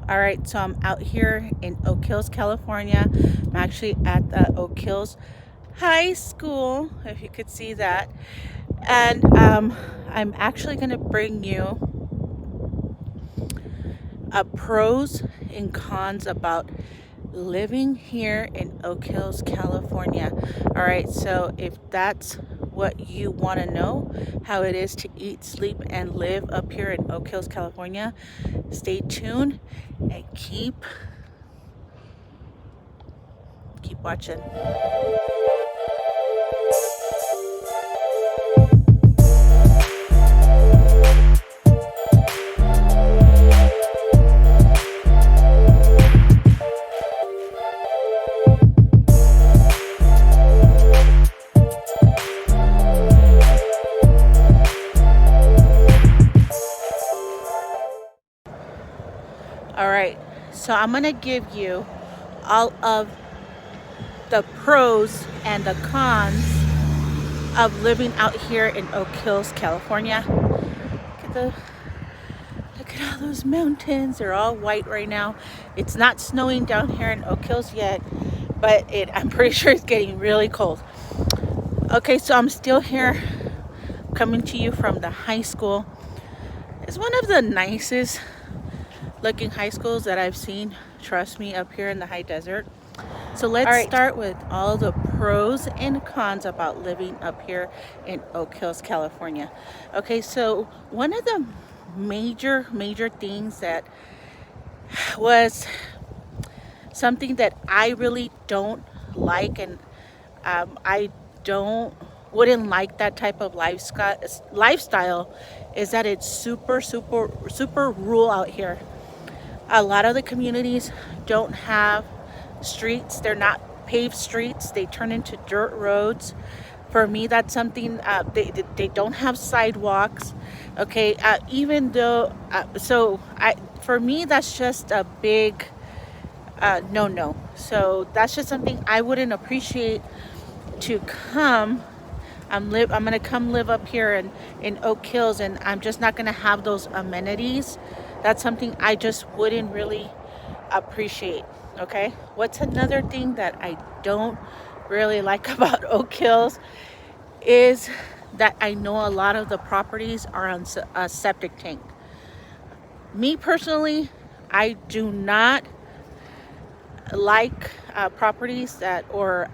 All right, so I'm out here in Oak Hills, California. I'm actually at the Oak Hills High School, if you could see that. And I'm actually going to bring you pros and cons about living here in Oak Hills, California. All right, so if that's what you want to know, how it is to eat, sleep, and live up here in Oak Hills, California, stay tuned and keep watching. All right, so I'm gonna give you all of the pros and the cons of living out here in Oak Hills, California. Look at all those mountains. They're all white right now. It's not snowing down here in Oak Hills yet, but I'm pretty sure it's getting really cold. Okay, so I'm still here coming to you from the high school. It's one of the nicest looking high schools that I've seen, trust me, up here in the high desert. So let's start with all the pros and cons about living up here in Oak Hills, California. Okay, so one of the major things that was something that I really don't like, and I don't wouldn't like that type of lifestyle, is that it's super rural out here. A lot of the communities don't have streets. They're not paved streets. They turn into dirt roads. For me, that's something, they don't have sidewalks. Okay, even though, for me, that's just a big no. So that's just something I wouldn't appreciate to come. I'm gonna come live up here in Oak Hills, and I'm just not gonna have those amenities. That's something I just wouldn't really appreciate. Okay, what's another thing that I don't really like about Oak Hills is that I know a lot of the properties are on a septic tank. Me personally, I do not like properties that, or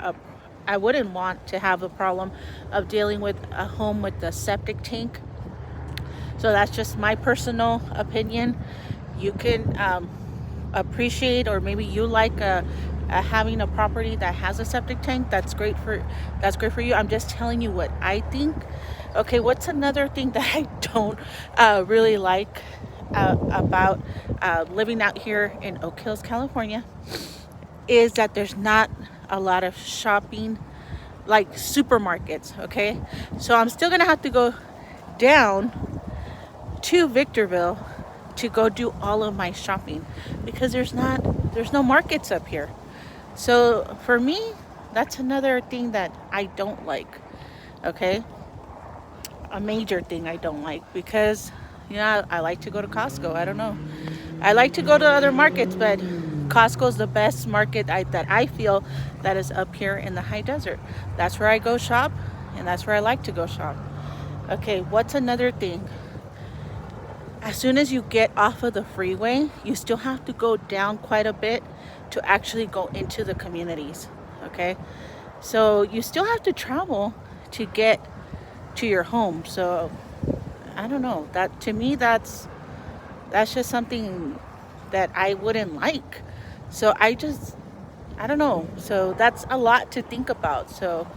I wouldn't want to have a problem of dealing with a home with a septic tank. So that's just my personal opinion. You can appreciate, or maybe you like having a property that has a septic tank. That's great for you. I'm just telling you what I think. Okay, what's another thing that I don't really like about living out here in Oak Hills, California, is that there's not a lot of shopping, like supermarkets. Okay, so I'm still gonna have to go down to Victorville to go do all of my shopping because there's no markets up here. So for me, that's another thing that I don't like. Okay, a major thing I don't like, because I like to go to Costco. I don't know, I like to go to other markets, but Costco is the best market that I feel that is up here in the high desert. That's where I go shop, and that's where I like to go shop. Okay, what's another thing? As soon as you get off of the freeway, you still have to go down quite a bit to actually go into the communities. Okay, so you still have to travel to get to your home. So I don't know, that to me, that's just something that I wouldn't like. So I don't know. So that's a lot to think about. So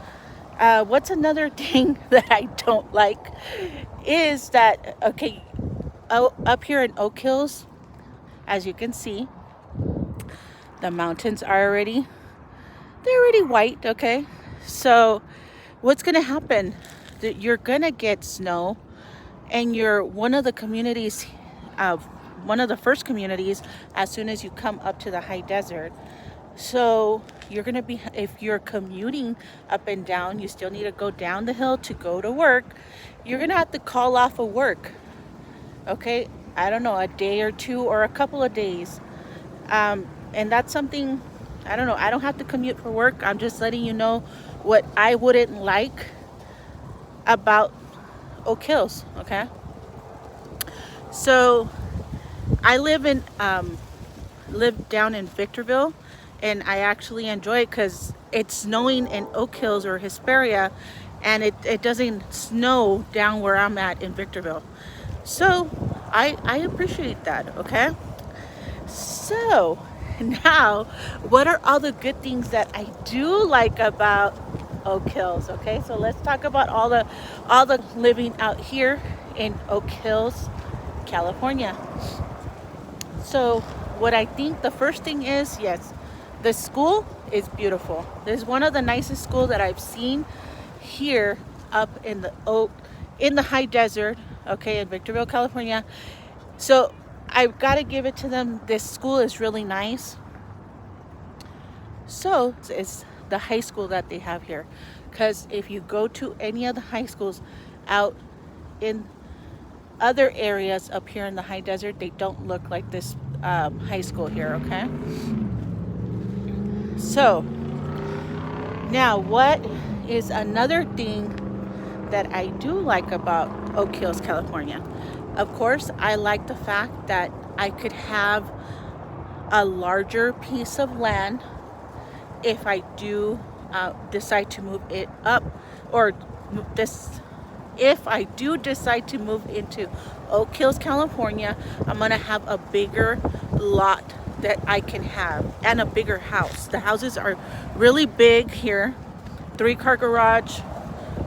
what's another thing that I don't like is that, okay, up here in Oak Hills, as you can see, the mountains are they're already white. Okay, so what's gonna happen? You're gonna get snow, and you're one of the communities, one of the first communities, as soon as you come up to the high desert. So you're gonna be, if you're commuting up and down, you still need to go down the hill to go to work. You're gonna have to call off of work. Okay, I don't know, a day or two or a couple of days. And that's something, I don't know, I don't have to commute for work. I'm just letting you know what I wouldn't like about Oak Hills, okay? So I live down in Victorville, and I actually enjoy it because it's snowing in Oak Hills or Hesperia, and it doesn't snow down where I'm at in Victorville. So I appreciate that, okay? So now, what are all the good things that I do like about Oak Hills? Okay, so let's talk about all the living out here in Oak Hills, California. So what I think the first thing is, yes, the school is beautiful. This is one of the nicest schools that I've seen here up in the high desert, okay, in Victorville, California. So I've got to give it to them. This school is really nice. So it's the high school that they have here. Because if you go to any of the high schools out in other areas up here in the high desert, they don't look like this high school here, okay? So now, what is another thing that I do like about Oak Hills, California? Of course, I like the fact that I could have a larger piece of land if I do decide to move it up, or this if I do decide to move into Oak Hills, California, I'm gonna have a bigger lot that I can have and a bigger house. The houses are really big here, 3-car garage,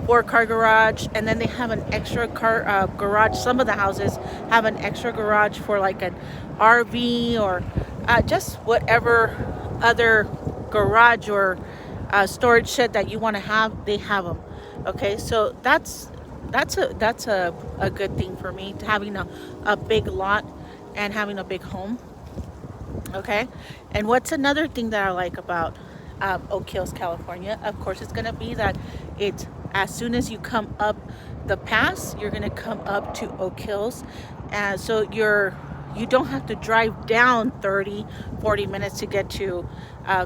4-car garage, and then they have an extra car garage. Some of the houses have an extra garage for like an RV or just whatever other garage or storage shed that you want to have. They have them. Okay, so that's a good thing for me, to having a big lot and having a big home. Okay, and what's another thing that I like about Oak Hills, California? Of course, it's gonna be that it's, as soon as you come up the pass, you're gonna come up to Oak Hills, and so you don't have to drive down 30-40 minutes to get to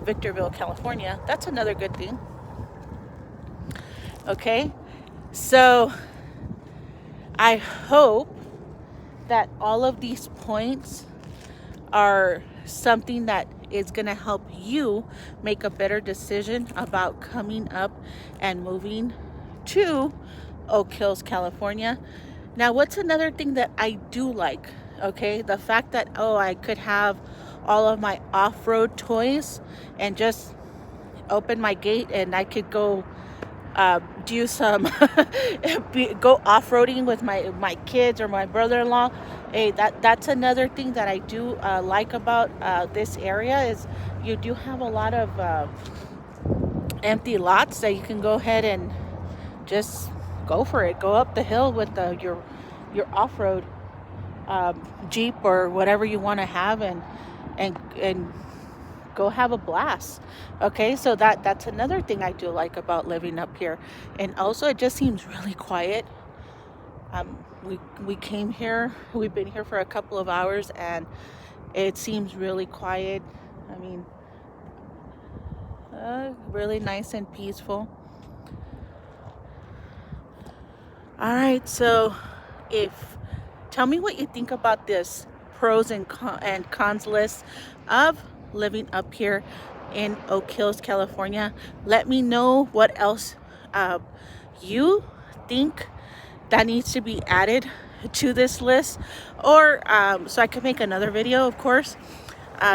Victorville, California. That's another good thing. Okay, so I hope that all of these points are something that is going to help you make a better decision about coming up and moving to Oak Hills, California. Now, what's another thing that I do like? Okay, the fact that, oh, I could have all of my off-road toys and just open my gate and I could go do some go off-roading with my kids or my brother-in-law. Hey, that's another thing that I do like about this area, is you do have a lot of empty lots that you can go ahead and just go for it. Go up the hill with your off-road Jeep or whatever you want to have, and go have a blast. Okay, so that's another thing I do like about living up here. And also, it just seems really quiet. We came here, we've been here for a couple of hours, and it seems really quiet. I mean, really nice and peaceful. All right, so tell me what you think about this pros and cons list of living up here in Oak Hills, California. Let me know what else you think that needs to be added to this list, or so I can make another video, of course.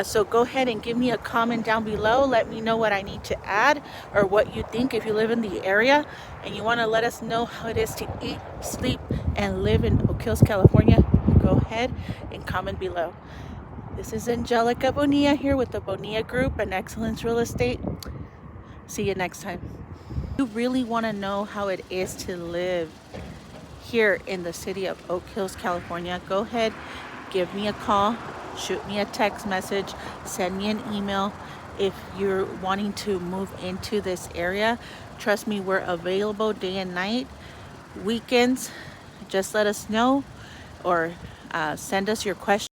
So go ahead and give me a comment down below. Let me know what I need to add, or what you think if you live in the area and you want to let us know how it is to eat, sleep, and live in Oak Hills, California. Go ahead and comment below. This is Angelica Bonilla here with the Bonilla Group and Excellence Real Estate. See you next time. If you really want to know how it is to live here in the city of Oak Hills, California, go ahead, give me a call, shoot me a text message, send me an email. If you're wanting to move into this area, trust me, we're available day and night, weekends. Just let us know, or send us your questions.